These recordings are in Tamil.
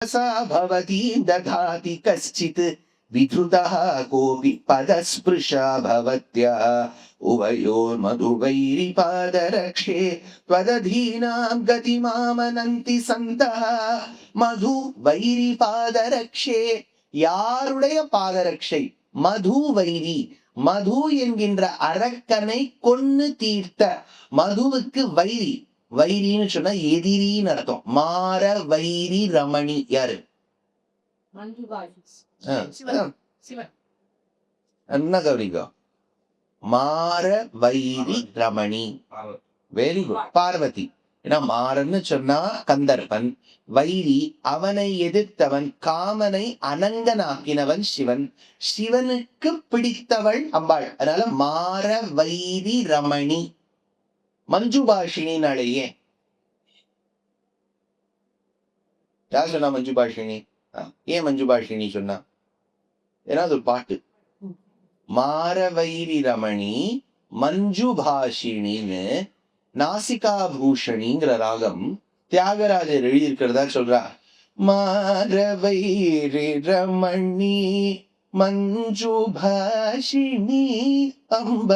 सा भवतीं दधाति कश्चित् विधृतः कोऽपि पदस्पृशा भवत्याः उभयोर्मधुवैरिपादरक्षे त्वदधीनां गतिमामनन्ति सन्तः மது வைரி பாதரக்ஷே, யாருடைய பாதரக்ஷை? மது வைரி, மது என்கின்ற அரக்கனை கொன்னு தீர்த்த. மதுவுக்கு வைரி, வைரின்னு சொன்னா எதிரின்னு அர்த்தம். மார வைரி ரமணி யாரு? என்ன கவனிக்கோ, மார வைரி ரமணி. Very good. பார்வதி. ஏன்னா மாறன்னு சொன்னா கந்தர்பன், வைரி அவனை எதிர்த்தவன், காமனை அனங்கனாக்கினவன் சிவன், சிவனுக்கு பிடித்தவள் அம்பாள். அதனால மார வைரி ரமணி. மஞ்சுபாஷினினாலேயே யார் சொன்னா மஞ்சுபாஷினி? ஏன் மஞ்சுபாஷினி சொன்னா? ஏன்னா அது ஒரு பாட்டு. மாரவைரி ரமணி மஞ்சுபாஷினின்னு நாசிகா பூஷணிங்கிற ராகம் தியாகராஜர் எழுதியிருக்கிறதா சொல்றா. மாரவைரி ரமணி மஞ்சுபாஷினி அம்ப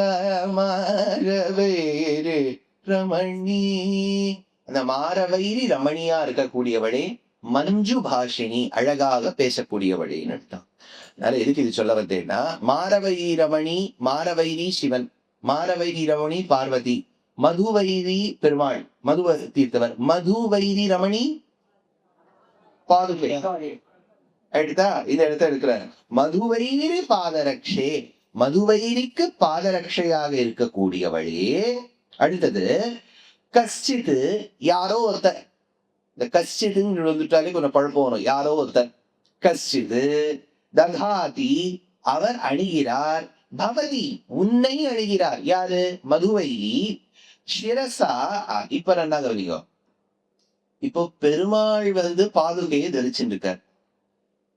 மாரவைரி ரமணி. அந்த மாரவைரி ரமணியா இருக்கக்கூடியவளே மஞ்சு பாஷினி, அழகாக பேசக்கூடியவளேன்னு அர்த்தம். அதனால எதுக்கு இது சொல்ல வந்தேன்னா, மாரவைரி ரமணி, மாரவைரி சிவன், மாரவைரி ரமணி பார்வதி, மதுவைரி பெருமாள், மதுவ தீர்த்தவர், மதுவைரி ரமணி பாதுகை. எடுத்தா இந்த இடத்த எடுக்கிற மதுவைரி பாதரக்ஷே, மதுவைரிக்கு பாதரக்ஷையாக இருக்கக்கூடியவளே. அடுத்தது கஷ்டித்து, யாரோ ஒருத்தர். இந்த கஷ்டித்துன்னு வந்துட்டாலே கொஞ்சம் குழப்பம் வரும். யாரோ ஒருத்தர். கஷ்டித்து ததாதி, அவர் அணுகிறார், பவதி உன்னை அணுகிறார். யாரு? மதுவைரி. சிரசா. இப்ப என்ன கவனிக்கும், இப்போ பெருமாள் பாதுகையை தரிச்சுட்டு இருக்கார்.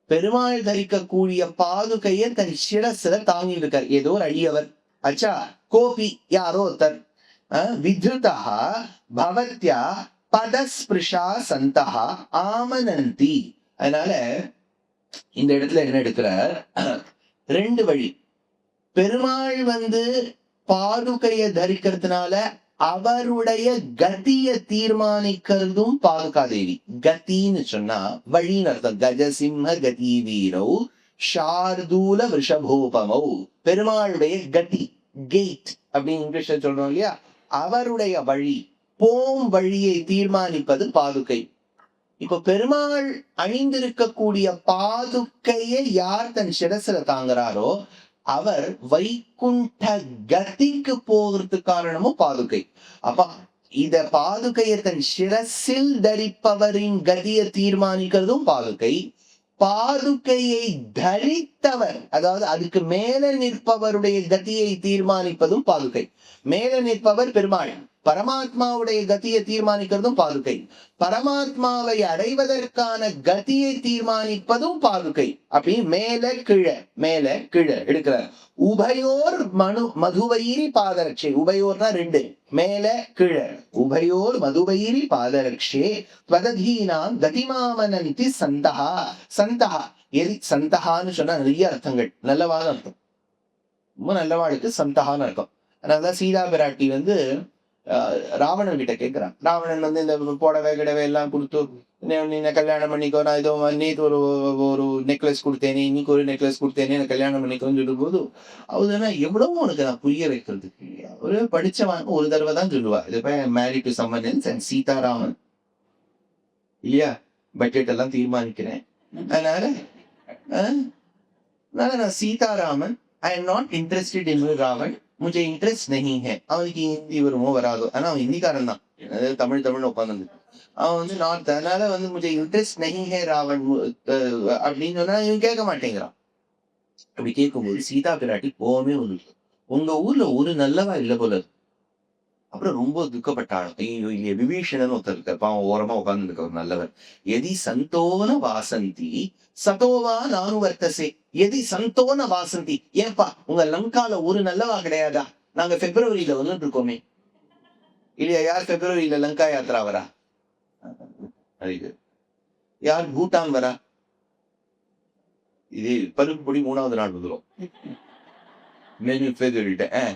பெருமாள் தரிக்கக்கூடிய பாதுகையை தன் சிரசுல தாங்கி இருக்கார் ஏதோ ஒரு அடியவர். அச்சா கோபி, யாரோ ஒருத்தர். வித்ருதா பவத்யா பதஸ்பிருஷா சந்தஹா ஆமனந்தி. அதனால இந்த இடத்துல என்ன எடுக்கிற, ரெண்டு வழி. பெருமாள் பாதுகையை தரிக்கிறதுனால அவருடைய கதிய தீர்மானிக்கிறதும் பாதுகாதேவி. கத்தின்னு சொன்னா வழின்னு அர்த்தம். கஜசிம்ம கதி வீரோ ஷார்தூல விஷபோபமோ. பெருமாளுடைய கதி, கேட் அப்படின்னு இங்கிலீஷ்ல சொல்றோம் இல்லையா, அவருடைய வழி, போம் வழியை தீர்மானிப்பது பாதுகை. இப்ப பெருமாள் அணிந்திருக்கக்கூடிய பாதுகையை யார் தன் சிரசுல தாங்குறாரோ அவர் வைகுண்ட கதிக்கு போகிறதுக்கு காரணமும் பாதுகை. அப்ப இத பாதுகையை தன் சிரசில் தரிப்பவரின் கதியை தீர்மானிக்கிறதும் பாதுகை. பாதுகையை தரித்தவர், அதாவது அதுக்கு மேல நிற்பவருடைய கதியை தீர்மானிப்பதும் பாதுகை. மேல நிற்பவர் பெருமாள், பரமாத்மாவுடைய கதியை தீர்மானிக்கிறதும் பாதுகை. பரமாத்மாவை அடைவதற்கான கதியை தீர்மானிப்பதும் பாதுகை. அப்படி மேல கீழே மேல கீழே எடுக்கிறார். உபயோர் மதுவைரி பாதரட்சே. உபயோர்னா ரெண்டு, மேல கீழே. உபயோர் மதுவைரி பாதரட்சே ஸ்வததீனாம் கதிமாமனந்தி சந்தஹா. சந்தஹா, எரி சந்தஹான்னு சொன்னா நிறைய அர்த்தங்கள், நல்லவாத அர்த்தம். ரொம்ப நல்லவாளுக்கு சந்தஹான்னு அர்த்தம். அதனாலதான் சீதா பிராட்டி ராவணன் கிட்ட கேட்கிறான். ராவணன் இந்த புடவை கிடவை எல்லாம் கொடுத்து, நீ கல்யாணம் பண்ணிக்கோ, நான் இதோ நேற்று ஒரு நெக்லஸ் கொடுத்தேனே, இன்னைக்கு ஒரு நெக்லஸ் கொடுத்தேனே, நான் கல்யாணம் பண்ணிக்கோன்னு சொல்லும் போது அவதுனா எவ்வளவோ உனக்கு நான் புரிய வைக்கிறதுக்கு. ஒரு படிச்சவன் ஒரு தடவை தான் சொல்லுவா, இது married to someone else and Seetharaman இல்லையா, பட்ஜெட் எல்லாம் தீர்மானிக்கிறேன். அதனால நான் Seetharaman, I am not interested in Ravan, मुझे इंटरेस्ट नहीं है. அவனுக்கு ஹிந்தி வருமோ வராதோ, ஆனா அவன் ஹிந்திக்காரன் தான், தமிழ் உட்காந்து அவன் நார்த். அதனால मुझे इंटरेस्ट नहीं है ராவன் அப்படின்னு சொன்னா இவன் கேட்க மாட்டேங்கிறான். அப்படி கேட்கும்போது சீதா பிராட்டி கோவமே வந்துருக்கு. உங்க ஊர்ல ஒரு நல்லவா இல்ல போல. அப்புறம் ரொம்ப துக்கப்பட்டாள். ஐயோ இல்லையே, விபீஷணன் ஒருத்தர் இருக்க, பாவம் ஓரமா உட்கார்ந்து இருக்க ஒரு நல்லவர். எதி சந்தோன வாசந்தி சதோவா நானு வர்த்தசே. எதி சந்தோன வாசந்தி. ஏன்பா உங்க லங்கால ஒரு நல்லவா கிடையாதா? நாங்க பிப்ரவரியில வந்துட்டு இருக்கோமே இல்லையா? யார் பிப்ரவரியில லங்கா யாத்திரா வரா? யார் பூட்டான் வரா? இது பருப்பு பொடி 3வது நாள் வந்துடும். சொல்லிட்டேன்.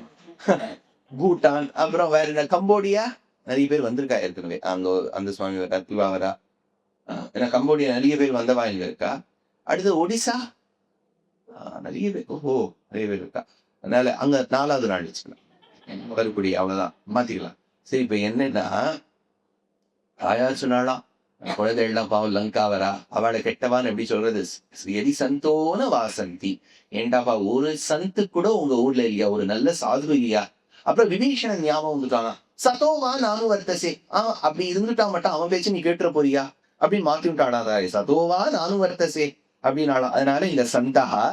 பூட்டான், அப்புறம் வேற என்ன, கம்போடியா நிறைய பேர் வந்திருக்கா ஏற்கனவே. அங்க அந்த சுவாமி வரா, திவா வரா. ஏன்னா கம்போடியா நிறைய பேர் வந்தவா இங்க இருக்கா. அடுத்து ஒடிசா நிறைய பேர். ஓஹோ, நிறைய பேர் இருக்கா. அதனால அங்க 4வது நாள் வச்சுக்கலாம். பருப்புடி அவ்வளவுதான், மாத்திக்கலாம். சரி, இப்ப என்னன்னா ஆயா சொன்னாலாம் குழந்தைகள்லாம் பாவம் லங்கா வரா, அவளை கெட்டவான்னு எப்படி சொல்றது? எரி சந்தோன வாசந்தி. ஏண்டாப்பா ஒரு சந்து கூட உங்க ஊர்ல இல்லையா? ஒரு நல்ல சாது இல்லையா? அப்புறம் விபீஷணன் ஞாபகம் வந்துட்டாங்க. சதோவா நானும் வர்த்தசே. அப்படி இருந்துட்டா மட்டும் அவன் பேச்சு நீ கேட்டுற போறியா அப்படின்னு மாத்தி விட்டாடா. சதோவா நானும் வர்த்தசே அப்படின்னாலும். அதனால இந்த சந்தகா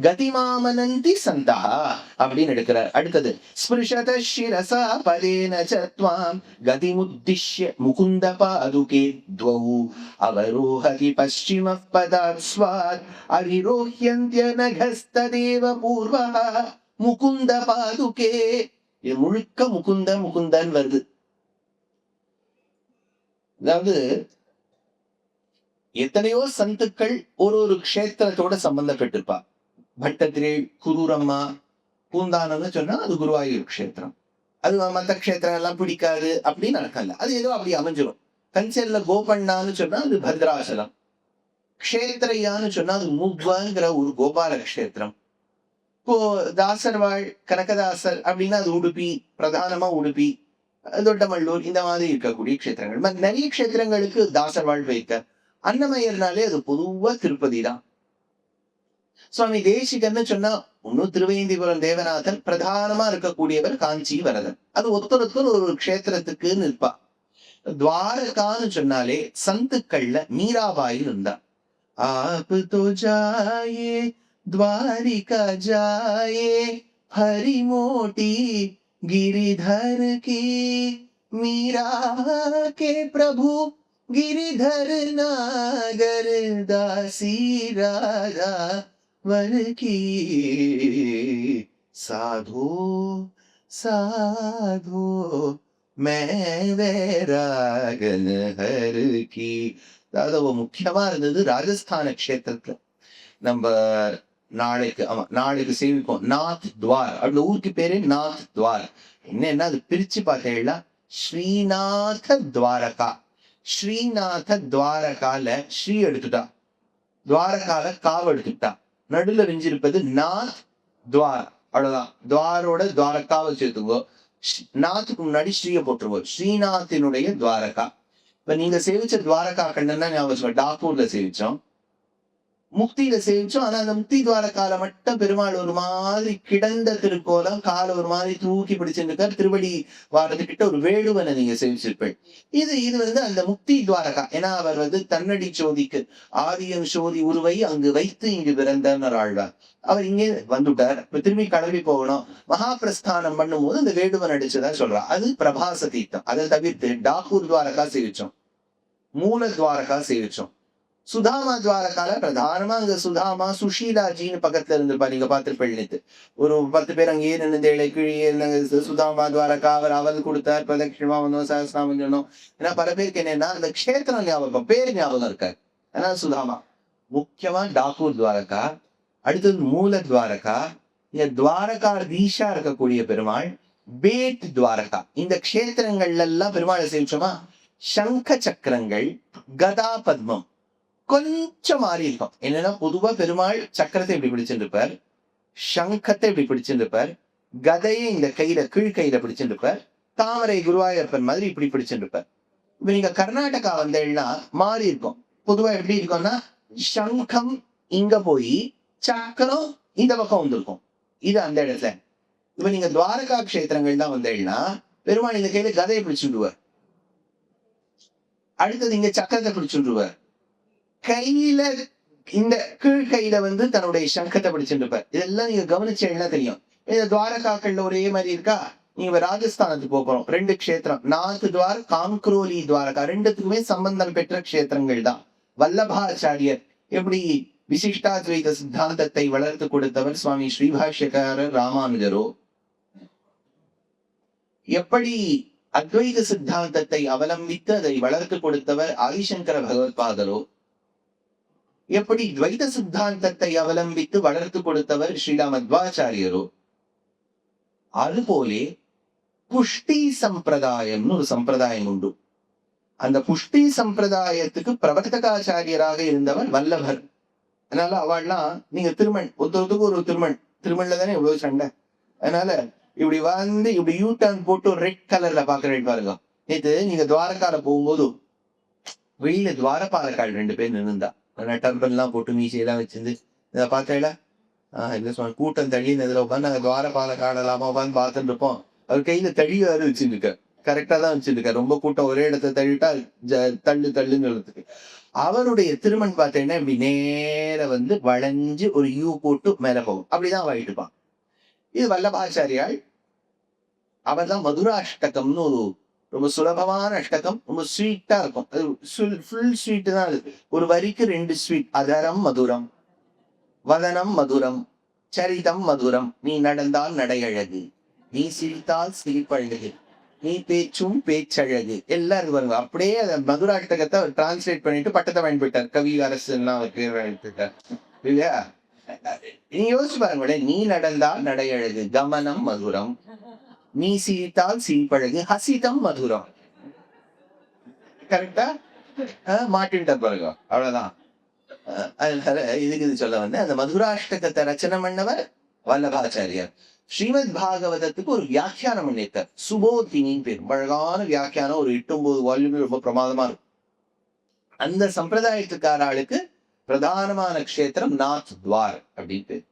கதிமாமனந்தி சந்தகா அப்படின்னு எடுக்கிறார். அடுத்தது ஸ்பிருஷத சிரசா பதேன சத்வாம் கதிமுத்திஷ்ய முகுந்த பாதுகே த்வௌ அவரோஹதி பश्चिम பதாத் ஸ்வாத் அரிரோஹ்யந்த்ய நகஸ்ததேவ பூர்வஹ முகுந்த பாதுகே. இது முழுக்க முகுந்த முகுந்தன் வருது. அதாவது எத்தனையோ சந்துக்கள் ஒரு க்ஷேத்திரத்தோட சம்பந்தப்பட்டிருப்பா. பட்டத்திரே, குரூரம்மா, பூந்தானம்னு சொன்னா அது குருவாயூர் க்ஷேத்திரம். அது மத்த க்ஷேத்திரம் எல்லாம் பிடிக்காது அப்படின்னு நடக்கல. அது ஏதோ அப்படி அமைஞ்சிடும். கஞ்சல்ல கோபண்ணான்னு சொன்னா அது பத்ராசலம். க்ஷேத்திரையான்னு சொன்னா அது முக்வாங்கிற ஒரு கோபால க்ஷேத்திரம். இப்போ தாசர்வாள், கனகதாசர் அப்படின்னா அது உடுப்பி, பிரதானமா உடுப்பி, தொட்டமல்லூர், இந்த மாதிரி இருக்கக்கூடிய க்ஷேத்திரங்கள். நிறைய க்ஷேத்திரங்களுக்கு தாசர்வாள் வைக்க. அன்னமயர்னாலே அது பொதுவா திருப்பதி தான். சுவாமி தேசிகன்னு சொன்னா இன்னும் திருவேந்திபுரம் தேவநாதன், பிரதானமா இருக்கக்கூடியவர் காஞ்சி வரதன். அது ஒருத்தருக்கும் ஒரு க்ஷேத்திரத்துக்கு நிற்பா. துவாரகான்னு சொன்னாலே சந்துக்கள்ல மீராபாயில் இருந்தா. ஆப் தோ ஜாயே द्वारिका जाए हरि मोटी गिरिधर की मीरा के प्रभु गिरिधर नागर दासी राधा वर की साधो साधो मैं वैरागन हर की. அதாவது முக்கியமா இருந்தது ராஜஸ்தான க்ஷேத்திரத்துல. நம்ம நாளைக்கு சேவிப்போம் நாத் துவார். அந்த ஊருக்கு பேரு நாத் துவார். என்னன்னா அது பிரிச்சு பார்த்தீங்கன்னா ஸ்ரீநாத துவாரகா. ஸ்ரீநாத துவாரகால ஸ்ரீ எடுத்துட்டா, துவாரகால காவ எடுத்துட்டா, நடுல விஞ்சிருப்பது நாத் துவார். அவ்வளவுதான். துவாரோட துவாரகாவை சேர்த்துக்கோ. நாத்துக்கு முன்னாடி ஸ்ரீய போட்டுருவோம். ஸ்ரீநாத்தினுடைய துவாரகா. இப்ப நீங்க சேவிச்ச துவாரகா கண்ணன்னா ஞாபகம். டாக்கூர்ல சேவிச்சோம், முக்தியில சேவிச்சோம். ஆனா அந்த முக்தி துவாரகால மட்டும் பெருமாள் ஒரு மாதிரி கிடந்த திருக்கோலம், காலை ஒரு மாதிரி தூக்கி பிடிச்சிருக்கார். திருவடி வாரத்துக்கிட்ட ஒரு வேடுவனை நீங்க சேவிச்சிருப்பேன். இது வந்து அந்த முக்தி துவாரகா. ஏன்னா அவர் வந்து தன்னடி சோதிக்கு ஆதியம் சோதி உருவை அங்கு வைத்து இங்கு பிறந்தார் ஆழ்வார். அவர் இங்கே வந்துட்டார். இப்ப திரும்பி கிளம்பி போகணும். மகாபிரஸ்தானம் பண்ணும் போது அந்த வேடுவன் அடிச்சதா சொல்றா. அது பிரபாச தீர்த்தம். அதை தவிர்த்து டாக்கூர் துவாரகா சேவிச்சோம், மூல துவாரகா சேவிச்சோம். சுதாமா துவாரகால பிரதானமா அங்க சுதாமா சுஷீலாஜின்னு பக்கத்துல இருந்திருப்பா. நீங்க பார்த்திருப்பேன். ஒரு 10 பேர் அங்கேயே நின்று இலை கிழியே சுதாமா துவாரகா அவர் கொடுத்தார். பிரதட்சிணமா வந்தோம், சஹஸ்ரநாமம் சொன்னோம். ஏன்னா பல பேருக்கு என்னன்னா அந்த க்ஷேத்திரம் ஞாபகம், பேர் ஞாபகம் இருக்காரு. ஏன்னா சுதாமா. முக்கியமா டாக்கூர் துவாரகா, அடுத்தது மூல துவாரகா. இங்க துவாரகா தீஷா இருக்கக்கூடிய பெருமாள் பேட் துவாரகா. இந்த க்ஷேத்திரங்கள்ல எல்லாம் பெருமாளை சேவிச்சோமா, சங்க சக்கரங்கள், கதா பத்மம் கொஞ்சம் மாறி இருக்கும். என்னன்னா பொதுவா பெருமாள் சக்கரத்தை இப்படி பிடிச்சிருப்பார், சங்கத்தை இப்படி பிடிச்சிருப்பார், கதையை இந்த கையில கீழ் கையில பிடிச்சிருப்பார், தாமரை குருவாயூரப்பன் மாதிரி இப்படி பிடிச்சிருப்பார். இப்ப நீங்க கர்நாடகா வந்தேன்னா மாறி இருக்கும். பொதுவா எப்படி இருக்கும்னா சங்கம் இங்க போய் சக்கரம் இந்த பக்கம் வந்திருக்கும். இது அந்த இடத்துல. இப்ப நீங்க துவாரகா க்ஷேத்திரங்கள் தான் வந்தேன்னா பெருமாள் இந்த கையில கதையை பிடிச்சுடுவார், அடுத்தது இங்க சக்கரத்தை பிடிச்சுடுவார், கையில இந்த கீழ் கையில வந்து தன்னுடைய சங்கத்தை பிடிச்சிருப்பார். இதெல்லாம் நீங்க கவனிச்சீங்கன்னா தெரியும். இந்த துவாரகாக்கள்ல ஒரே மாதிரி இருக்கா. நீங்க ராஜஸ்தானத்துக்கு போறோம், 2 க்ஷேத்திரம், நாத் துவார், காம்க்ரோலி துவாரகா. 2த்துக்குமே சம்பந்தம் பெற்ற க்ஷேத்திரங்கள் தான். வல்லபாச்சாரியர் எப்படி விசிஷ்டாத்வைத சித்தாந்தத்தை வளர்த்து கொடுத்தவர் சுவாமி ஸ்ரீபாஷ்யக்காரர் ராமானுஜரோ, எப்படி அத்வைத சித்தாந்தத்தை அவலம்பித்து அதை வளர்த்து கொடுத்தவர் ஆதிசங்கர பகவத்பாதரோ, எப்படி துவைத சித்தாந்தத்தை அவலம்பித்து வளர்த்து கொடுத்தவர் ஸ்ரீராம் மத்வாச்சாரியரோ, அதுபோலே புஷ்டி சம்பிரதாயம்னு ஒரு சம்பிரதாயம் உண்டு. அந்த புஷ்டி சம்பிரதாயத்துக்கு பிரவர்த்தகாச்சாரியராக இருந்தவர் வல்லபர். அதனால அவள்லாம் நீங்க திருமண் ஒருத்தருக்கு ஒரு திருமண்ல தானே இவ்வளவு சண்டை. அதனால இப்படி வந்து இப்படி யூ டர்ன் போட்டு ரெட் கலர்ல பாக்குறேன் பாருங்க. நேத்து நீங்க துவாரகால போகும்போது வெளியில துவாரபாலக்கால் 2 பேர் நின்றுந்தா. டர்பன் எல்லாம் போட்டு மீசையெல்லாம் வச்சிருந்து இதை பார்த்தேல. கூட்டம் தள்ளி இதுல உட்காந்து நாங்க துவாரபாலக்கால் இல்லாம உட்காந்து பார்த்துட்டு இருப்போம். அவர் கையில தழியாறு வச்சுருக்காரு. கரெக்டா தான் வச்சிருக்காரு. ரொம்ப கூட்டம் ஒரே இடத்த தள்ளிட்டா தள்ளுன்னு சொல்றதுக்கு. அவருடைய திருமண் பார்த்தீங்கன்னா இப்படி நேர வந்து வளைஞ்சு ஒரு யூ போட்டு மேல போகும். அப்படிதான் வாயிட்டுப்பான். இது வல்லபாச்சாரியால். அவர் தான் மதுராஷ்டகம்னு ஒரு ரொம்ப சுலபமான அஷ்டகம். ரொம்ப ஸ்வீட்டா இருக்கும். அது ஃபுல் ஸ்வீட் தான். அது ஒரு வரிக்கு 2 ஸ்வீட். அதரம் மதுரம், வதனம் மதுரம், சரிதம் மதுரம். நீ நடந்தால் நடையழகு, நீ சிரித்தால் சிரிப்பழகு, நீ பேச்சும் பேச்சழகு. எல்லாரும் வருங்க. அப்படியே அந்த மதுராஷ்டகத்தை அவர் டிரான்ஸ்லேட் பண்ணிட்டு பட்டத்தை பயன்பட்டார். கவி அரசு எல்லாம் அவர் பேர் பயன்பட்டார் இல்லையா? நீ யோசிச்சு பாருங்களேன். நீ நடந்தால் நடையழகு, கமனம் மதுரம், நீ சிரித்தால் சிரிப்பழகு, ஹசிதம் மதுரம். கரெக்டா மாட்டின்ட்டார் பாருங்க. அவ்வளவுதான். அதனால இதுக்கு இது சொல்ல வந்து அந்த மதுராஷ்டகத்தை ரச்சனை பண்ணவர் வல்லபாச்சாரியர். ஸ்ரீமத் பாகவதத்துக்கு ஒரு வியாக்கியானம் பண்ணிட்டார். சுபோதினின் பேர். அழகான வியாக்கியானம். ஒரு 8-9 வால்யூம். ரொம்ப பிரமாதமா இருக்கும். அந்த சம்பிரதாயத்துக்கார ஆளுக்கு பிரதானமான க்ஷேத்திரம் நாத் துவார் அப்படின்னு பேர்.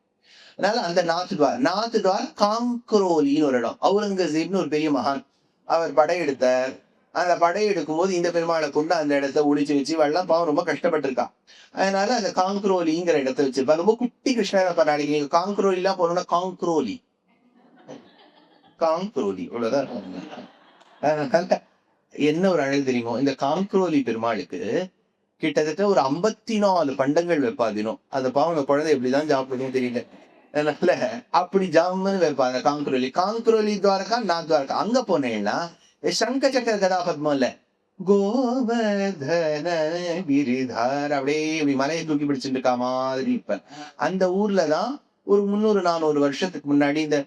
அதனால அந்த நாத் துவார் காங்க்ரோலின்னு ஒரு இடம். அவுரங்கசீப்னு ஒரு பெரிய மகான். அவர் படையெடுத்தார். அந்த படையெடுக்கும் போது இந்த பெருமாளை கொண்டு அந்த இடத்த ஒழிச்சு வச்சு வெள்ளம் பாவம் ரொம்ப கஷ்டப்பட்டிருக்கா. அதனால அந்த காங்க்ரோலிங்கிற இடத்த வச்சிருப்பா. ரொம்ப குட்டி கிருஷ்ணர் நாளைக்கு நீங்க காங்க்ரோலி எல்லாம் போனோம்னா காங்க்ரோலி இவ்வளவுதான். என்ன ஒரு அழகு தெரியுமோ இந்த காங்க்ரோலி பெருமாளுக்கு கிட்டத்தட்ட ஒரு 54 பண்டங்கள் வைப்பாதினோம். அந்த பாவங்க குழந்தை எப்படிதான் சாப்பிடுதுன்னு தெரியல. அதனால அப்படி ஜாமுன்னு வைப்பாங்க. காங்க்ரோலி துவாரகா நான் துவாரகா. அங்க போனேன்னா சங்க சக்கர கதாபத்மம் இல்ல, கோவர்தன கிரிதார் அப்படியே இப்படி மலையை தூக்கி பிடிச்சிட்டு இருக்கா மாதிரி இருப்பேன். அந்த ஊர்லதான் ஒரு 300-400 வருஷத்துக்கு முன்னாடி இந்த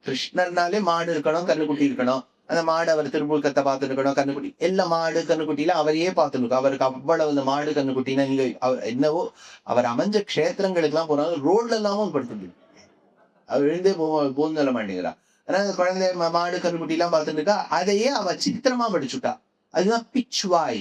கிருஷ்ணர்னாலே மாடு இருக்கணும், கண்ணுக்குட்டி இருக்கணும். அந்த மாடு அவர் திருமுழுக்கத்தை பார்த்துட்டு இருக்கணும், கண்ணுக்குட்டி எல்லாம் மாடு கண்ணுக்குட்டியில அவரையே பார்த்துருக்கோம். அவருக்கு அவ்வளவு இந்த மாடு கண்ணுக்குட்டினா நீங்க என்னவோ அவர் அமைஞ்ச க்ஷேத்திரங்களுக்கு எல்லாம் போனாலும் ரோட்ல எல்லாமும் படுத்துட்டு அவர் எழுந்தே போன்னு சொல்ல மாட்டேங்கிறா. ஆனா அந்த குழந்தை மாடு கண்ணுக்குட்டி எல்லாம் பார்த்துட்டு இருக்கா. அதையே அவ சித்திரமா படிச்சுட்டா. அதுதான் பிச்வாய்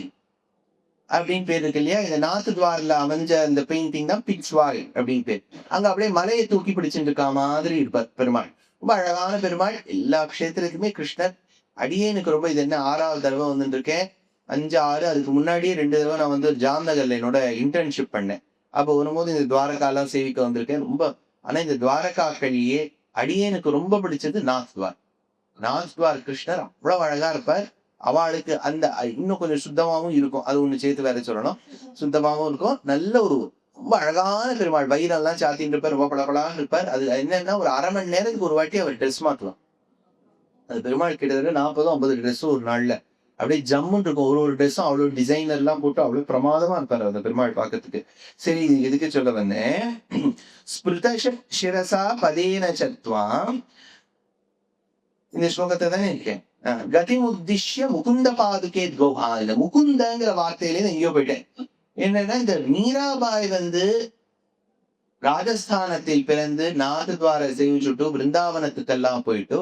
அப்படின்னு பேர் இருக்கு இல்லையா? இந்த நாத்து துவாரில அமைஞ்ச அந்த பெயிண்டிங் தான் பிச்வாய் அப்படின்னு பேர். அங்க அப்படியே மலையை தூக்கி பிடிச்சிட்டு இருக்கா மாதிரி இருப்பார் பெருமாள். ரொம்ப அழகான பெருமாள். எல்லா க்ஷேத்திரத்துக்குமே கிருஷ்ணர். அடியேனுக்கு ரொம்ப இது என்ன 6வது தடவை வந்துட்டு இருக்கேன். 5, 6 அதுக்கு முன்னாடியே 2 தடவை நான் வந்து ஜாம்நகர்ல என்னோட இன்டர்ன்ஷிப் பண்ணேன். அப்போ வரும்போது இந்த துவாரகா எல்லாம் சேவிக்க வந்திருக்கேன். ரொம்ப ஆனா இந்த துவாரகாக்கள்லயே அடியேனுக்கு ரொம்ப பிடிச்சது நாத் துவார் கிருஷ்ணர் அவ்வளவு அழகா இருப்பார். அவளுக்கு அந்த இன்னும் கொஞ்சம் சுத்தமாவும் இருக்கும். அது ஒண்ணு சேர்த்து வேற சொல்லணும். சுத்தமாவும் இருக்கும். நல்ல ஒரு ரொம்ப அழகான பெருமாள். வயிறு எல்லாம் சாத்தின்னு இருப்பார். ரொம்ப பளபளன்னு இருப்பார். அது என்னன்னா ஒரு 1/2 மணி நேரத்துக்கு ஒரு வாட்டி அவர் ட்ரெஸ் மாத்தலாம். அது பெருமாள் கிட்டத்தட்ட 40-50 ட்ரெஸ் ஒரு நாள்ல அப்படியே ஜம்முன்னு இருக்கும். ஒரு ட்ரெஸ்ஸும் அவ்வளவு டிசைனர் எல்லாம் போட்டு அவ்வளவு பிரமாதமா இருப்பாரு அந்த பெருமாள் பாக்கிறதுக்கு. சரி, எதுக்கு சொல்ல வந்தேன்? ஸ்பிருத சிரசா பதேன சத்வாம். இந்த ஸ்லோகத்தை தானே இருக்கேன். கதி உத்திஷ்ய முகுந்த பாதுகே துவா. இந்த முகுந்தங்கிற வார்த்தையிலே எங்கேயோ போயிட்டேன். என்னன்னா இந்த மீராபாய் வந்து ராஜஸ்தானத்தில் பிறந்து நாதத்வார சேவிச்சுட்டு பிருந்தாவனத்துக்கெல்லாம் போயிட்டு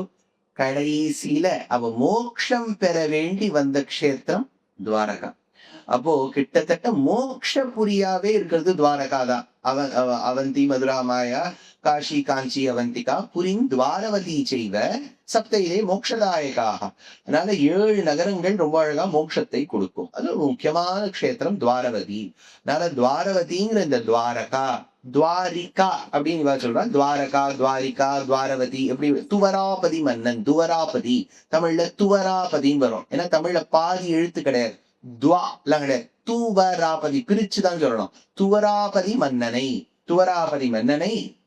கடைசியில அவ மோட்சம் பெற வேண்டி வந்த க்ஷேத்திரம் துவாரகா. அப்போ கிட்டத்தட்ட மோக்ஷபுரியாவே இருக்கிறது துவாரகா தான். அவந்தி மதுரா மாயா காஷி காஞ்சி அவந்திகா புரின் துவாரவதி செய்வ சப்தையிலே மோக்ஷதாயகாக. அதனால 7 நகரங்கள் ரொம்ப அழகா மோட்சத்தை கொடுக்கும். அது ஒரு முக்கியமான க்ஷேத்திரம் துவாரவதி. அதனால துவாரவதிங்கிற இந்த துவாரகா துவாரிகா அப்படின்னு இவ சொல்றா. துவாரகா துவாரிகா துவாரவதி எப்படி துவராபதி மன்னன். துவராபதி தமிழ்ல துவராபதின்னு வரும். ஏன்னா தமிழ்ல பாதி எழுத்து கிடையாது. துவா எல்லாம் கிடையாது. துவராபதி பிரிச்சுதான் சொல்லணும். துவராபதி மன்னனை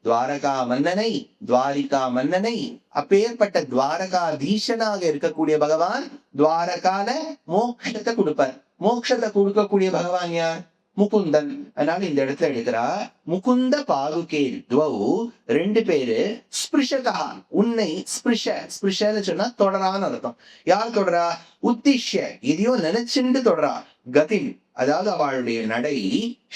துவாரகா மன்னனை துவாரிகா மன்னனை. அப்பேற்பட்ட துவாரகாதீசனாக இருக்கக்கூடிய பகவான் துவாரகால மோட்சத்தை கொடுப்பார். மோட்சத்தை கொடுக்கக்கூடிய பகவான் யார்? முகுந்தன். அதனால இந்த இடத்துல எடுக்கிறா முகுந்த பாதுகே துவௌ, ரெண்டு பேரு ஸ்பிருஷதா, உன்னை ஸ்பிருஷன்னு சொன்னா தொடரான்னு அர்த்தம். யார் தொடரா? உத்திஷ்ய, எதையோ நினைச்சுண்டு தொடரா. கதில், அதாவது அவளுடைய நடை.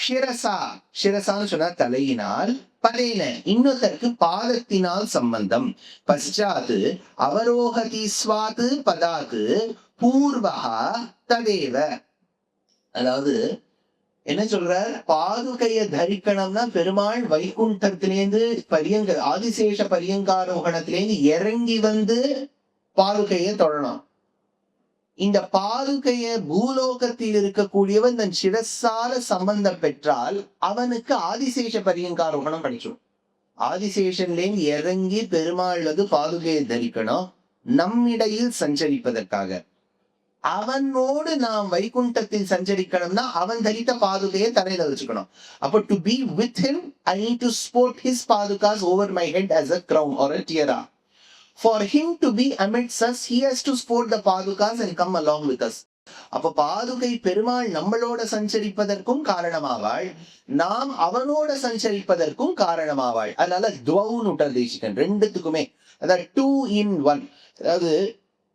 ஷிரசா, ஷிரசான்னு சொன்னா தலையினால். பலேன, இன்னொருத்தருக்கு பாதத்தினால் சம்பந்தம். பశ్చాத் அவரோகதி ஸ்வாத் பதாத் பூர்வஹா ததேவ. அதாவது என்ன சொல்றார்? பாதுகைய தரிக்கணும்னா பெருமாள் வைகுண்டத்திலேருந்து ஆதிசேஷ பரியங்காரோகணத்திலேருந்து இறங்கி வந்து பாதுகைய தொழணும். இந்த பாதுகைய பூலோகத்தில் இருக்கக்கூடியவன் தன் சிரசால சம்பந்தம் பெற்றால் அவனுக்கு ஆதிசேஷ பரியங்காரோகணம் கிடைச்சிடும். ஆதிசேஷன்லேருந்து இறங்கி பெருமாள் வந்து பாதுகையை தரிக்கணும் நம்மிடையில் சஞ்சரிப்பதற்காக. அவனோடு நாம் வைகுண்டத்தில் சஞ்சரிக்கணும்னா அவன் தரித்த பாதுகையை தலையில வச்சுக்கணும். அப்போ to be with him I need to sport his padukas over my head as a crown or a tiara. For him to be amidst us, he has to sport the padukas and come along with us. அப்ப பாதுகை பெருமாள் நம்மளோட சஞ்சரிப்பதற்கும் காரணமாவாள், நாம் அவனோட சஞ்சரிப்பதற்கும் காரணமாவாள். அதனால துவவுன்னு உத்தேசிக்கன் ரெண்டுத்துக்குமே. அதாவது 2 in 1. அதாவது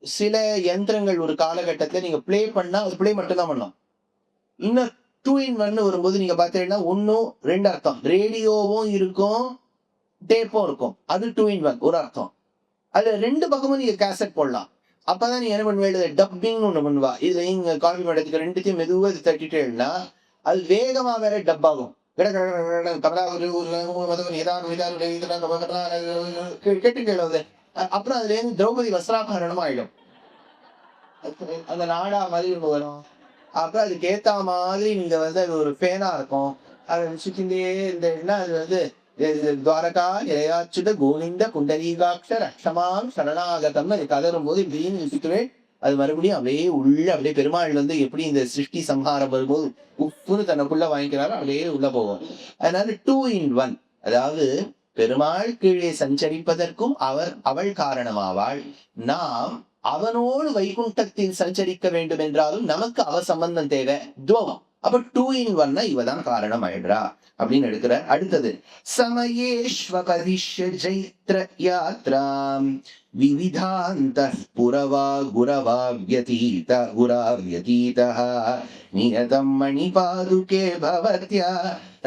சில யந்திரங்கள் ஒரு காலகட்டத்துல நீங்க பிளே பண்ணா அது பிளே மட்டும் தான் பண்ணும். இன்னும் 2 in 1 வரும்போது நீங்க பாத்தீங்கன்னா 1 2 அர்த்தம். ரேடியோவும் இருக்கும், டேப்பும் இருக்கும். அது 2 in 1 ஒரு அர்த்தம். அதுல 2 பக்கமும் நீங்க கேசட் போடலாம். அப்பதான் நீ என்ன பண்ணுவேன், டப்பிங்னு ஒண்ணு பண்ணுவா. இதுல நீங்க காப்பி படத்துக்கு ரெண்டுத்தையும் மெதுவா தட்டிட்டேன்னா அது வேகமா வேற டப் ஆகும். கேட்டு கேளு. அப்புறம் அதுல இருந்து திரௌபதி வஸ்திராபரணம் ஆயிடும். அந்த நாடா மாதிரி வரும். அப்புறம் அதுக்கு ஏத்த மாதிரி நீங்க வந்து அது ஒரு ஃபேனா இருக்கும். அதை சுத்திண்டே இருந்தேன்னா அது வந்து துவாரகா நிலையாச்சுட கோவிந்த குண்டலீகாட்ச ரக்ஷமாம் சரணாகதம் அது கதரும் போது இப்படின்னு சுத்துவேன். அது மறுபடியும் அப்படியே உள்ள அப்படியே பெருமாள் வந்து எப்படி இந்த சிருஷ்டி சம்ஹாரம் வரும்போது உப்புன்னு தனக்குள்ள வாங்கிக்கிறாரோ அப்படியே உள்ள போகும். அதனால 2 in 1. அதாவது பெருமாள் கீழே சஞ்சரிப்பதற்கும் அவள் காரணமாவாள். நாம் அவனோடு வைகுண்டத்தில் சஞ்சரிக்க வேண்டும் என்றாலும் நமக்கு அவ சம்பந்தம் தேவை. துவம். அப்ப 2 in 1 இவதான் காரணம் ஆயிடுறா அப்படின்னு எடுக்கிற. அடுத்தது சமயேஷ்வபதிஷ்ய ஜைத்ர யாத்ராம் விவிதாந்த புரவா குரவா வ்யதீத குராவ்யதீதஹ நியதம் மணிபாதுகே பவத்யா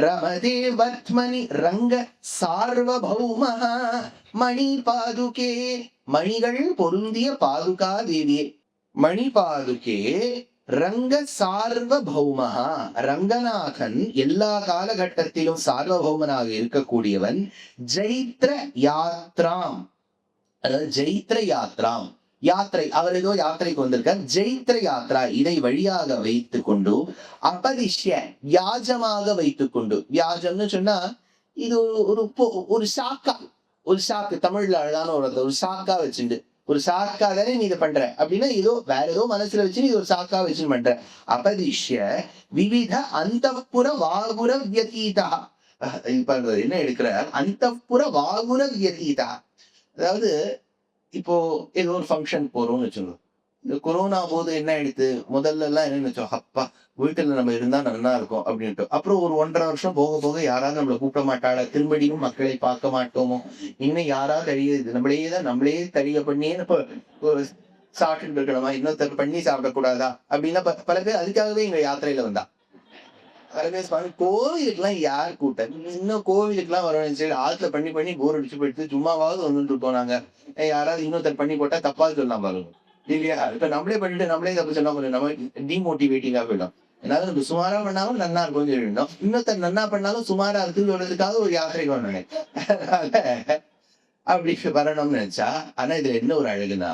ரமதே வத்மனி ரங்க சார்வபௌமஹ மணிபாதுகே. மணிகள் பொருந்திய பாதுகா தேவியே. மணிபாதுகே ரங்க சார்வபௌமஹா. ரங்கநாதன் எல்லா காலகட்டத்திலும் சார்வபௌமனாக இருக்கக்கூடியவன். ஜைத்ர யாத்ராம், அதாவது ஜைத்ர யாத்ராம் யாத்திரை, அவர் ஏதோ யாத்திரைக்கு வந்திருக்கார். ஜெயித்ர யாத்ரா, இதை வழியாக வைத்து கொண்டு அபதிஷ்ய வியாஜமாக வைத்துக் கொண்டு. வியாஜம்னு சொன்னா இது ஒரு சாக்கா, ஒரு சாக்கு, தமிழ்ல அழகான ஒரு சாக்கா வச்சுட்டு, ஒரு சாக்கா தானே நீ இதை பண்ற அப்படின்னா ஏதோ வேற ஏதோ மனசுல வச்சு நீ ஒரு சாக்கா வச்சு பண்ற. அபதிஷ்ய விவித அந்தப்புற வாகுர வியதீதா. இப்ப என்ன எடுக்கிற? அந்தப்புற வாகுர வியதீதா. அதாவது இப்போ ஏதோ ஒரு ஃபங்க்ஷன் போறோம்னு வச்சுக்கோங்க. இந்த கொரோனா போது என்ன ஆயிடுது, முதல்ல எல்லாம் என்ன நினைச்சோம், அப்பா வீட்டுல நம்ம இருந்தா நல்லா இருக்கும் அப்படின்ட்டு. அப்புறம் ஒரு 1.5 வருஷம் போக போக யாராவது நம்மளை கூப்பிட மாட்டாள, திரும்படியும் மக்களை பார்க்க மாட்டோமோ, இன்னும் யாராவது தழியுது நம்மளே தழிய பண்ணி சாப்பிட்டு இருக்கணுமா, இன்னொருத்தர் பண்ணி சாப்பிடக்கூடாதா அப்படின்னா பல பேர் அதுக்காகவே எங்க யாத்திரையில வந்தா. பல பேர் சுவாமி கோவிலுக்கு எல்லாம் யார் கூட்டம், இன்னும் கோவிலுக்கு எல்லாம் வரணும் சரி, ஆத்துல பண்ணி போர் அடிச்சு போயிட்டு சும்மாவாவது வந்துட்டு இருக்கோம் நாங்க. யாராவது இன்னொருத்தர் பண்ணி போட்டா தப்பாவது சொல்லலாம் பாருங்க இல்லையா? இப்ப நம்மளே பண்ணிட்டு நம்மளே தப்பு சொன்னா கொஞ்சம் நம்ம டிமோட்டிவேட்டிங்கா போயிடும். அதனால நம்ம சுமாரா பண்ணாலும் நன்னா இருக்கும்னு சொல்லிடணும். இன்னொருத்தர் நன்னா பண்ணாலும் சுமாரா இருக்குன்னு சொல்றதுக்காக ஒரு யாத்திரைக்கு வரணும். அப்படி வரணும்னு நினைச்சா. ஆனா இதுல என்ன ஒரு அழகுனா,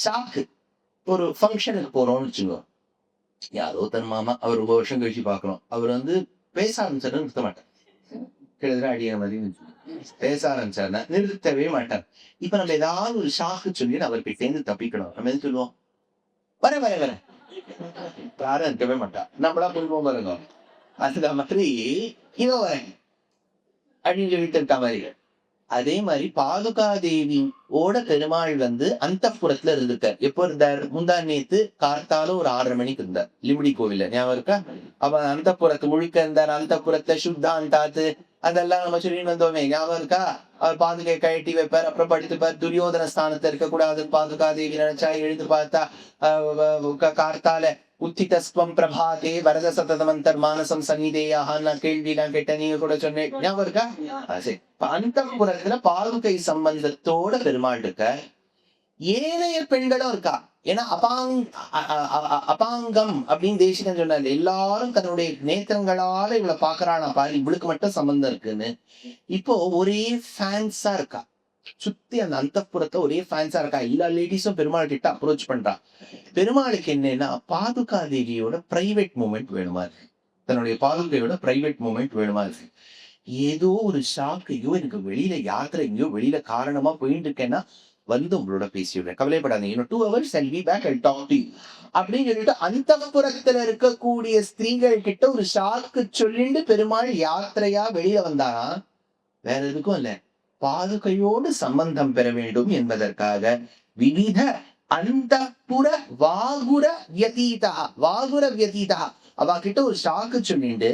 சாக்கு ஒரு ஃபங்க்ஷனுக்கு போறோம்னு வச்சுக்கோ, யாரோ தன் மாமா, அவர் ரொம்ப வருஷம் கழிச்சு பாக்குறோம், அவர் வந்து பேச ஆரம்பிச்சாரு நிறுத்த மாட்டார். கிட்டத்தட்ட அடிய மாதிரி பேச ஆரம்பிச்சாருன்னா நிறுத்தவே மாட்டார். இப்ப நம்ம ஏதாவது ஒரு ஷாக்கு சொல்லி அவர்கிட்ட இருந்து தப்பிக்கணும். நம்ம எது சொல்லுவோம், வர யாரும் இருக்கவே மாட்டா, நம்மளா சொல்லுவோம் பாருங்க. அந்த மாதிரி இவ வரேன் அப்படின்னு சொல்லிட்டு இருக்க மாதிரி. அதே மாதிரி பாதுகா தேவியோட பெருமாள் வந்து அந்தப்புறத்துல இருந்திருக்கார். எப்போ இருந்தார்? முந்தா நேத்து கார்த்தால ஒரு 6:30 மணிக்கு இருந்தார் லிம்படி கோவில்ல, ஞாபகம் இருக்கா? அப்ப அந்தப்புறத்து முழுக்க இருந்தார். அந்தப்புறத்தை சுத்தாந்தாத்து அதெல்லாம் நம்ம சொல்லிட்டு வந்தோமே, ஞாபகம் இருக்கா? அவர் பாதுகை கழட்டி வைப்பார், அப்புறம் படுத்துப்பார். துரியோதன ஸ்தானத்தை இருக்கக்கூடாது பாதுகா தேவி நினைச்சா எழுந்து பார்த்தா கார்த்தால உத்திதஸ்வம் பிரபாதே வரத சததமந்தர் மானசம் சன்னிதேயான்னு கேள்விலாம் கேட்ட நீங்க கூட சொன்னேன், ஞாபகம் இருக்கா? சரி, அந்தப்புறத்துல பாதுகை சம்பந்தத்தோட பெருமாள் இருக்க. ஏனைய பெண்களும் இருக்கா. ஏன்னா அபாங்கம் அப்படின்னு தேசிகன் சொன்னார். எல்லாரும் தன்னுடைய நேத்திரங்களால இவளை பாக்குறானா பாரு, இவளுக்கு மட்டும் சம்பந்தம் இருக்குன்னு. இப்போ ஒரே ஃபேன்ஸா இருக்கா சுத்தி, அந்த அந்தப்புறத்தை ஒரே ஃபேன்ஸா இருக்கா. எல்லா லேடிஸும் பெருமாள் கிட்ட அப்ரோச் பண்றா. பெருமாளுக்கு என்னன்னா பாதுகா தேவியோட பிரைவேட் மூமெண்ட் வேணுமா இருக்கு, தன்னுடைய பாதுகையோட பிரைவேட் மூமெண்ட் வேணுமா இருக்கு. ஏதோ ஒரு ஷாக்கையோ, எனக்கு வெளியில யாத்திரையோ வெளியில காரணமா போயிட்டு இருக்கேன்னா வந்து உங்களோட பேசிவிடுறேன், கவலைப்படாதீங்க, இன்னும் 2 hours I'll be back, I'll talk to you அப்படின்னு சொல்லிட்டு அந்தப்புறத்துல இருக்கக்கூடிய ஸ்திரீகள் கிட்ட ஒரு ஷாக்கு சொல்லிட்டு பெருமாள் யாத்திரையா வெளியில வந்தாரா. வேற எதுக்கும் இல்ல, பாதுகையோடு சம்பந்தம் பெற வேண்டும் என்பதற்காக விவித அந்தப்புற வாகுர வியதீதா, வாகுர வியதீதா அவ கிட்ட ஒரு ஷாக்கு சொல்லிட்டு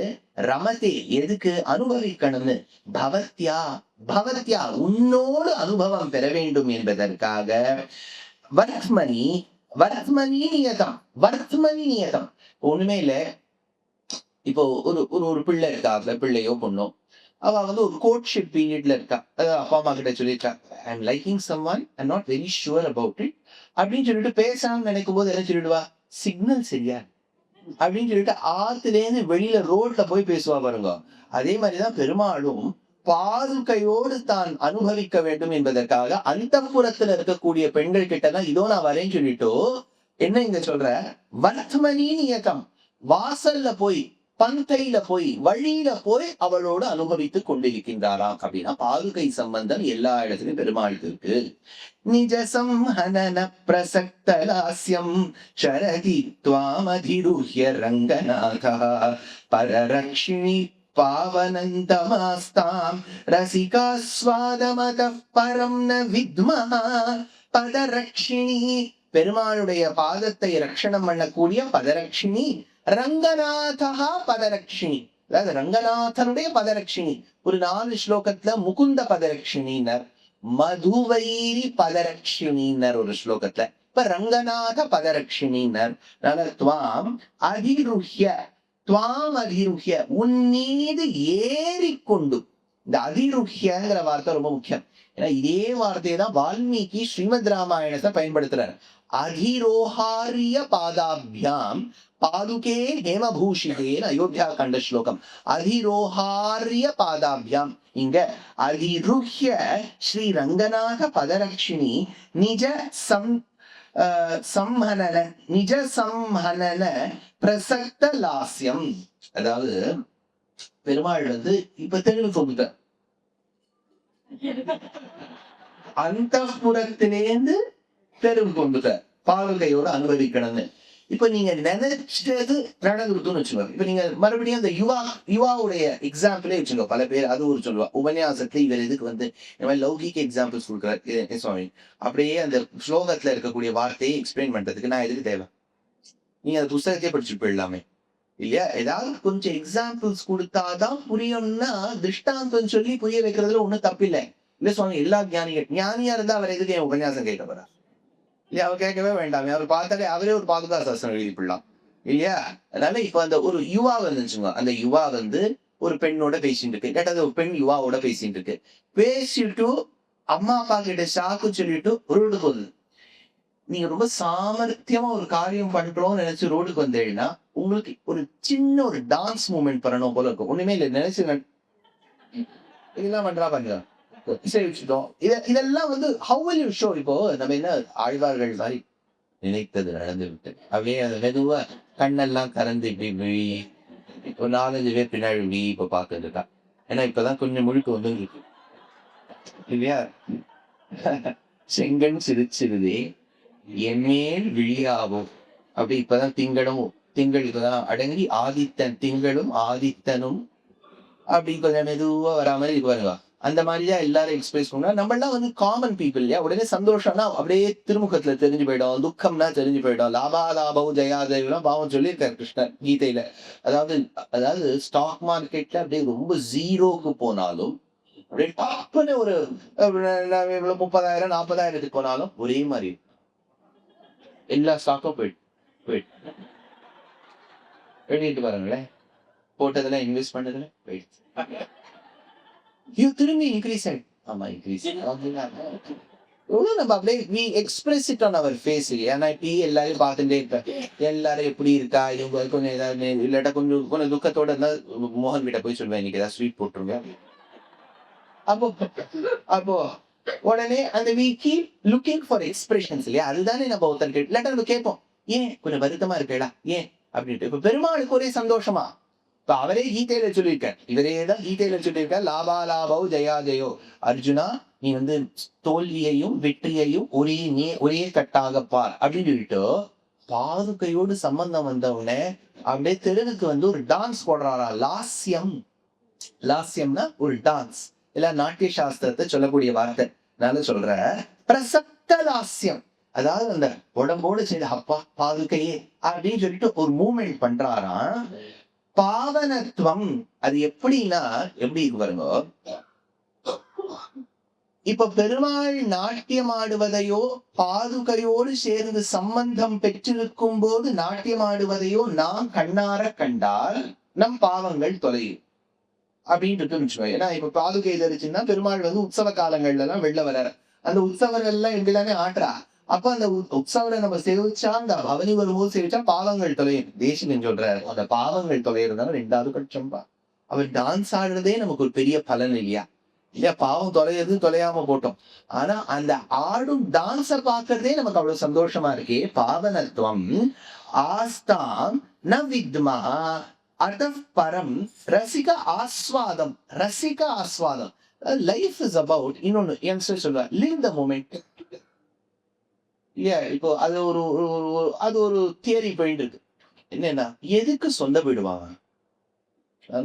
ரமதே எதுக்கு அனுபவிக்கணும்னு, பவத்யா பவத்யா உன்னோடு அனுபவம் பெற வேண்டும் என்பதற்காக வர்த்மனி வர்த்மனி நியதம், வர்த்மனி நியதம். ஒண்ணுமே இல்ல, இப்போ ஒரு பிள்ளை இருக்கா, பிள்ளையோ பொண்ணோ, அவ வந்து ஒரு கோட்ஷிப் பீரியட்ல இருக்கா. அப்பா அம்மா கிட்ட சொல்லிட்டா, I am liking someone, I am not very sure about it அப்படின்னு சொல்லிட்டு பேசாம நினைக்கும் போது என்ன சொல்லிடுவா, சிக்னல் சரியா அப்படின்னு சொல்லிட்டு ஆத்துலேருந்து வெளியில ரோட்ல போய் பேசுவா பாருங்க. அதே மாதிரிதான் பெருமாளும் பாதுகையோடு தான் அனுபவிக்க வேண்டும் என்பதற்காக அந்தப்புறத்துல இருக்கக்கூடிய பெண்கள் கிட்டதான் இதோ நான் வரேன்னு சொல்லிட்டோ என்ன இங்க சொல்ற, வர்த்மனின்னு இயக்கம், வாசல்ல போய் பந்தையில போய் வழியில போய் அவளோடு அனுபவித்து கொண்டிருக்கின்றாராம். அப்படின்னா பாதுகை சம்பந்தம் எல்லா இடத்துலயும் பெருமாளுக்கு இருக்கு. நிஜசம் ஹனன பிரசக்தலாஸ்யம் சரதி த்வாமதிருஹ்ய ரங்கநாதா பரரக்ஷிணி பாவனந்தமாஸ்தாம் ரசிகா ஸ்வாதமதః பரம் ந வித்மஹ. பதரக்ஷிணி பெருமாளுடைய பாதத்தை ரட்சணம் பண்ணக்கூடிய பதரக்ஷிணி, ரங்கநாதா பதரக்ஷிணி, அதாவது ரங்கநாதனுடைய பதரக்ஷினி. ஒரு 4 ஸ்லோகத்துல முகுந்த பதரக்ஷினினர், மதுவைரி பதரக்ஷினினர் ஒரு ஸ்லோகத்துல. இப்ப ரங்கநாத பதரக்ஷினினர். துவாம் அதிருஹ்ய, துவாம் அதிருஹ்ய உன் மீது ஏறிக்கொண்டு. இந்த அதிருஹ்யங்கிற வார்த்தை ரொம்ப முக்கியம். ஏன்னா இதே வார்த்தையை தான் வால்மீகி ஸ்ரீமத் ராமாயணத்தை பயன்படுத்துறாரு. அதிரோஹாரிய பாதாபியாம் பாதுகே ஹேமபூஷிதேன் அயோத்தியா கண்ட ஸ்லோகம். அதிரோஹாரிய பாதாபியாம், இங்க அதிருஹ்ய ஸ்ரீ ரங்கநாத பதரக்ஷினி நிஜ சம்ஹனன, நிஜ சம்ஹனன பிரசக்த லாஸ்யம். அதாவது பெருமாள் வந்து இப்ப தெளிவு சொல்லுங்க, அந்தப்புறத்திலேந்து தெருவு கொண்டுட்ட பாதுகையோட அனுபவிக்கணும்னு. இப்ப நீங்க நினைச்சது நடந்துருக்குன்னு வச்சுக்கோங்க. இப்ப நீங்க மறுபடியும் அந்த யுவாவுடைய எக்ஸாம்பிளே வச்சுக்கோ. பல பேர் அது ஒரு சொல்லுவா, உபன்யாசத்துல இவர் இதுக்கு வந்து இந்த மாதிரி லௌகிக எக்ஸாம்பிள்ஸ் கொடுக்குறாரு சுவாமி, அப்படியே அந்த ஸ்லோகத்துல இருக்கக்கூடிய வார்த்தையை எக்ஸ்பிளைன் பண்றதுக்கு நான் எதுக்கு தேவை? நீங்க அந்த புத்தகத்தையே படிச்சுட்டு போயிடலாமே இல்லையா? ஏதாவது கொஞ்சம் எக்ஸாம்பிள்ஸ் கொடுத்தாதான் புரியும்னா திருஷ்டாந்தம் சொல்லி புரிய வைக்கிறதுல ஒண்ணும் தப்பில்லை. இல்ல சுவாமி, எல்லா ஞானியா இருந்தா அவர் எதுக்கு என் உபன்யாசம் கேட்க போறா இல்லையா? அவர் கேட்கவே வேண்டாமே, அவர் பார்த்தாலே அவரே ஒரு பாதுகா சாஸ்திரம் எழுதிப்பிடலாம் இல்லையா? அதனால இப்ப அந்த ஒரு யுவா வந்துச்சுங்க, அந்த யுவா வந்து ஒரு பெண்ணோட பேசிட்டு இருக்கு, கேட்டாது ஒரு பெண் யுவாவோட பேசிட்டு இருக்கு. பேசிட்டு அம்மா அப்பா கிட்ட சாக்கு சொல்லிட்டு ரோடு போகுது. நீங்க ரொம்ப சாமர்த்தியமா ஒரு காரியம் பண்றோம்னு நினைச்சு ரோடுக்கு வந்தீங்கன்னா உங்களுக்கு ஒரு சின்ன ஒரு டான்ஸ் மூமெண்ட் பண்ணணும் போல இருக்கும். ஒண்ணுமே இல்லை, நினைச்சு இதெல்லாம் பண்றா பாருங்க, இசைவிச்சுட்டோம். இதெல்லாம் வந்து how will you show? இப்போ நம்ம என்ன ஆழ்வார்கள் மாதிரி நினைத்தது நடந்து விட்டு அப்படியே அந்த மெதுவா கண்ணெல்லாம் கறந்து இப்படி ஒரு 4-5 பேர் பின்னாடி இப்ப பார்த்துட்டு இருக்கா. ஏன்னா இப்பதான் கொஞ்சம் முழுக்க வந்து இருக்கு இல்லையா? செங்கன் சிரிச்சிருதே என்மேல் விழியாவும் அப்படி இப்பதான் திங்கள் இப்பதான் அடங்கி ஆதித்தன், திங்களும் ஆதித்தனும் அப்படி கொஞ்சம் மெதுவா வரா மாதிரி இருக்கு பாருங்க. அந்த மாதிரிதான் எல்லாரும் எக்ஸ்பிரஸ் பண்ணுவோம். நம்மளாம் வந்து காமன் பீப்புள் இல்லையா, உடனே சந்தோஷம்னா அப்படியே திருமுகத்துல தெரிஞ்சு போயிடும், துக்கம்னா தெரிஞ்சு போயிடும். லாபா லாபம் ஜெயா ஜெயம்லாம் பாவம் சொல்லியிருக்காரு கிருஷ்ணர் கீதையில. அதாவது அதாவது ஸ்டாக் மார்க்கெட்ல அப்படியே ரொம்ப ஜீரோக்கு போனாலும் அப்படியே டப்புன்னு ஒரு 30,000 40,000 போனாலும் ஒரே மாதிரி எல்லா ஸ்டாக்கும் போயிட்டு போயிட்டு எழுதிட்டு பாருங்களேன். போட்டதுல இன்வெஸ்ட் பண்ணதுல போயிடுச்சு. திரும்பி இன்க்ரீஸ் ஆயிடும். ஆமா இன்க்ரீஸ் நம்ம அப்படியே we express it on our face. ஏன்னா இப்ப எல்லாரையும் பார்த்துட்டே இருப்பேன், எல்லாரும் எப்படி இருக்கா, இவங்க கொஞ்சம் ஏதாவது இல்லாட்டா கொஞ்சம் கொஞ்சம் துக்கத்தோட இருந்தா மோகன் கிட்ட போய் சொல்லுவேன், இன்னைக்கு ஏதாவது ஸ்வீட் போட்டுருங்க. அப்போ அப்போ உடனே அந்த we keep looking for expressions இல்லையா, அதுதானே நம்ம ஒருத்தர் இல்லாட்டா நம்ம கேட்போம், ஏன் கொஞ்சம் வருத்தமா இருக்கேடா ஏன் அப்படின்ட்டு. இப்ப பெருமாளுக்கு ஒரே சந்தோஷமா, இப்ப அவரே கீதையில சொல்லியிருக்கார், இவரேதான் கீதையில சொல்லியிருக்கார், லாபா லாபவ் ஜெயா ஜெயோ, அர்ஜுனா நீ வந்து தோல்வியையும் வெற்றியையும் ஒரே கட்டாக பார் அப்படின்னு சொல்லிட்டு பாதுகையோடு சம்பந்தம் வந்தவனே அப்படியே தெருவுக்கு வந்து ஒரு டான்ஸ் போடுறாரா. லாஸ்யம், லாஸ்யம்னா ஒரு டான்ஸ் இல்ல நாட்டிய சாஸ்திரத்தை சொல்லக்கூடிய வார்த்தை. நான் சொல்ற பிரசக்த லாஸ்யம், அதாவது அந்த உடம்போடு செய்த அப்பா பாதுகையே அப்படின்னு சொல்லிட்டு ஒரு மூவ்மெண்ட் பண்றாராம். பாவனத்துவம் அது எப்படின்னா எப்படி இருக்கு பாருங்க. இப்ப பெருமாள் நாட்டியம் ஆடுவதையோ பாதுகையோடு சேர்ந்து சம்பந்தம் பெற்றிருக்கும் போது நாட்டியம் ஆடுவதையோ நாம் கண்ணார கண்டால் நம் பாவங்கள் தொலையும் அப்படின்ட்டு. ஏன்னா இப்ப பாதுகை தரிச்சுன்னா பெருமாள் வந்து உற்சவ காலங்கள்ல எல்லாம் வெளில வர்றாரு, அந்த உற்சவர்கள் எல்லாம் எப்படிதானே ஆடுறா. அப்ப அந்த உற்சவரை நம்ம சேவிச்சா, அந்த பவனி வரும்போது சேவிச்சா பாவங்கள் தொலையும். தேசிகன் சொல்றாரு அந்த பாவங்கள் தொலைறதுனால 2வது பட்சம்பா. அவர் டான்ஸ் ஆடுறதே நமக்கு ஒரு பெரிய பலன் இல்லையா, இல்லையா, பாவம் தொலைறது தொலையாம போட்டோம், ஆனா அந்த ஆடும் டான்ஸ பாக்குறதே நமக்கு அவ்வளவு சந்தோஷமா இருக்கே. பாவனத்துவம் ஆஸ்தாம் ந வித்மா அதப் பரம் ரசிக ஆஸ்வாதம். ரசிக ஆஸ்வாதம், லைஃப் இஸ் அபவுட் இன்னொன்னு யங்ஸ்டர் சொல்லுவார், லிவ் த மொமெண்ட் இல்லையா. இப்போ அது அது ஒரு தியரி பாயிண்ட் இருக்கு. என்னன்னா எதுக்கு சொந்த வீடு வாங்க,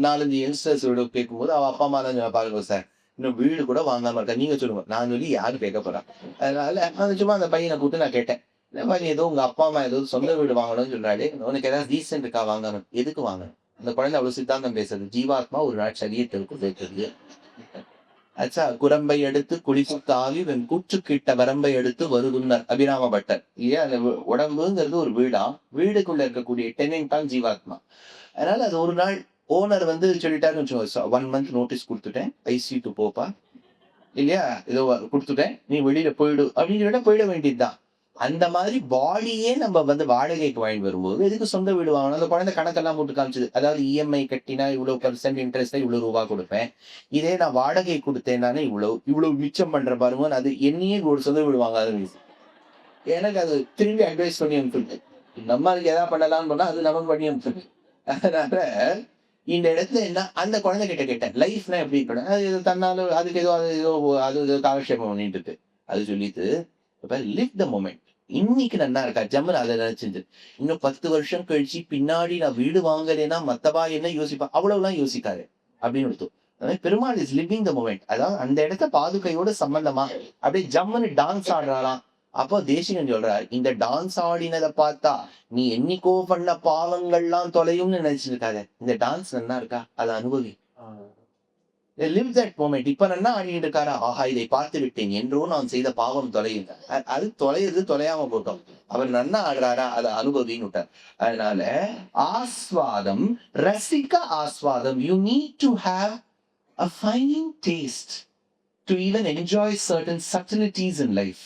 4-5 யங்ஸ்டர்ஸ் கேட்கும்போது அவ அப்பா அம்மா தான் பாருங்க சார் இன்னும் வீடு கூட வாங்காம இருக்கா, நீங்க சொல்லுங்க, நான் சொல்லி யாரு கேட்க போறா. அதனால சும்மா அந்த பையனை கூப்பிட்டு நான் கேட்டேன், இந்த மாதிரி ஏதோ உங்க அப்பா அம்மா ஏதோ சொந்த வீடு வாங்கணும்னு சொல்றாரு, உனக்கு ஏதாவது ரீசன்ட் இருக்கா வாங்கணும், எதுக்கு வாங்கணும். அந்த குழந்தை அவ்வளவு சித்தாந்தம் பேசுறது, ஜீவாத்மா ஒரு நாள் சரியத்திற்கு வைக்கிறது. அச்சா குரம்பை எடுத்து குளிப்பு தாவி வெண் கூற்று கிட்ட வரம்பை எடுத்து வருதுன்னர் அபிராம பட்டர் இல்லையா. அந்த உடம்புங்கிறது ஒரு வீடா, வீடுக்குள்ள இருக்கக்கூடிய டெனன்ட் தான் ஜீவாத்மா. அதனால அது ஒரு நாள் ஓனர் வந்து சொல்லிட்டாருன்னு வச்சுக்கோ, 1 month நோட்டீஸ் கொடுத்துட்டேன், ஐசியூக்கு போப்பா இல்லையா, ஏதோ கொடுத்துட்டேன், நீ வெளியில போயிடு அப்படின்னு சொல்லிட்டு போயிட வேண்டியதுதான். அந்த மாதிரி பாடியே நம்ம வந்து வாடகைக்கு வாங்கி வரும்போது எதுக்கு சொந்த வீடு வாங்கணும். அந்த குழந்தை கணக்கெல்லாம் போட்டு காமிச்சது, அதாவது இஎம்ஐ கட்டினா இவ்வளவு % இன்ட்ரெஸ்ட் இவ்வளவு ரூபா கொடுப்பேன், இதே நான் வாடகை கொடுத்தேன்னானே இவ்வளவு மிச்சம் பண்ற பாருங்க. அது என்னையே ஒரு சொந்த வீடு வாங்காத எனக்கு அது திரும்பி அட்வைஸ் பண்ணி அனுப்பிட்டு, நம்மளுக்கு எதாவது பண்ணலாம்னு பண்ணா அது நமக்கு பண்ணி அனுப்பிட்டு. அதனால இந்த இடத்துல என்ன, அந்த குழந்தை கிட்ட கேட்டேன் லைஃப்னா எப்படி இருக்கணும், அது தன்னாலும் அதுக்கு அது காலக்ஷேபம் பண்ணிட்டு இருக்கு. அது சொல்லிட்டு லிவ் த மொமெண்ட், இன்னைக்கு நல்லா இருக்கா ஜம்மன் அதை நினைச்சிருந்து, இன்னும் 10 வருஷம் கழிச்சு பின்னாடி நான் வீடு வாங்கலேன்னா மத்தவா என்ன யோசிப்பா, அவ்வளவுலாம் யோசிக்காரு அப்படின்னு. Perumal is living the moment. அதாவது அந்த இடத்த பாதுகையோட சம்பந்தமா அப்படியே ஜம்மனு டான்ஸ் ஆடுறாராம். அப்போ தேசிகன் சொல்றாரு, இந்த டான்ஸ் ஆடினதை பார்த்தா நீ என்னைக்கோ பண்ண பாவங்கள்லாம் தொலையும்னு நினைச்சிருக்காத, இந்த டான்ஸ் நல்லா இருக்கா அதை அனுபவி, live that moment. இப்ப நல்லா ஆடிட்டு இருக்காரா, ஆஹா இதை பார்த்து விட்டேன் என்றோ நான் செய்த பாவம் தொலையுங்க, அது தொலையுது தொலையாம போட்டோம், அவர் நல்லா ஆடுறாரா அதை அனுபவின்னு விட்டார். அதனால ஆஸ்வாதம், ரசிக்க ஆஸ்வாதம், you need to have a fine taste to even enjoy certain subtleties in life.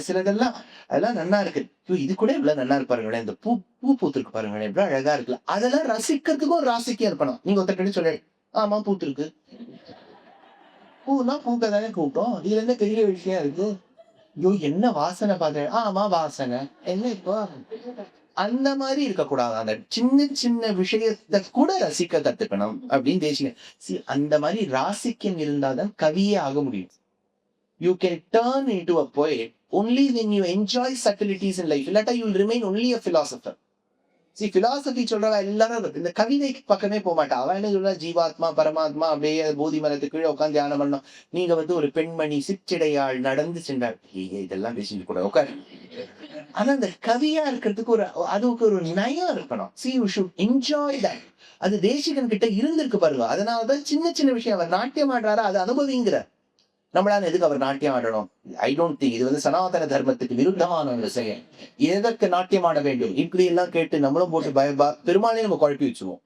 சிலதெல்லாம் அதெல்லாம் நல்லா இருக்கு, இது கூட இவ்வளவு நல்லா இருப்பாருங்களேன், இந்த பூ பூத்திருக்கு பாருங்களேன் இவ்வளவு அழகா இருக்குல்ல, அதெல்லாம் ரசிக்கிறதுக்கும் ஒரு ராசிக்கா இருக்கணும். நீங்க ஒருத்தர் சொல்லு, ஆமா பூத்திருக்கு, பூனா பூக்கதானே கூட்டம், இதுல என்ன பெரிய விஷயம் இருக்கு, ஐயோ என்ன வாசனை பாக்குறேன், ஆமா வாசனை என்ன இப்போ, அந்த மாதிரி இருக்கக்கூடாது. அந்த சின்ன சின்ன விஷயத்தை கூட ரசிக்க கத்துக்கணும் அப்படின்னு தேசிங்க. அந்த மாதிரி ராசிக்கம் இருந்தாதான் கவியே ஆக முடியும். You can turn into a poet only when you enjoy subtleties in life. Illata you will remain only a philosopher. Philosophy சொல்றவ எல்லாரும் இந்த கவிதை பக்கமே போக மாட்டா. அவன் என்ன சொல்றா, ஜீவாத்மா பரமாத்மா அப்படியே போதி மரத்துக்கு கீழே உட்காந்து தியானம் பண்ணணும். நீங்க வந்து ஒரு பெண்மணி சிற்றிடையாள் நடந்து சென்றார், இதெல்லாம் பேசிட்டு கூட உட்காரு. ஆனா அந்த கவியா இருக்கிறதுக்கு அதுக்கு ஒரு நயம் இருக்கணும். See, you should enjoy that. அது தேசிகன் கிட்ட இருந்திருக்கு பாருங்க. அதனாலதான் சின்ன சின்ன விஷயம் அவர் நாட்டியம் ஆடுறாரு, அதை அனுபவிங்கிற. நம்மளால எதுக்கு அவர் நாட்டியம் ஆடணும்? ஐ டோன்ட் திங்க் இது வந்து சனாதன தர்மத்துக்கு விருத்தமான ஒரு செயல். எதற்கு நாட்டியம் ஆட வேண்டும் இப்படி எல்லாம் கேட்டு நம்மளும் போட்டு பெருமாளையும் நம்ம குழப்பி வச்சுவோம்.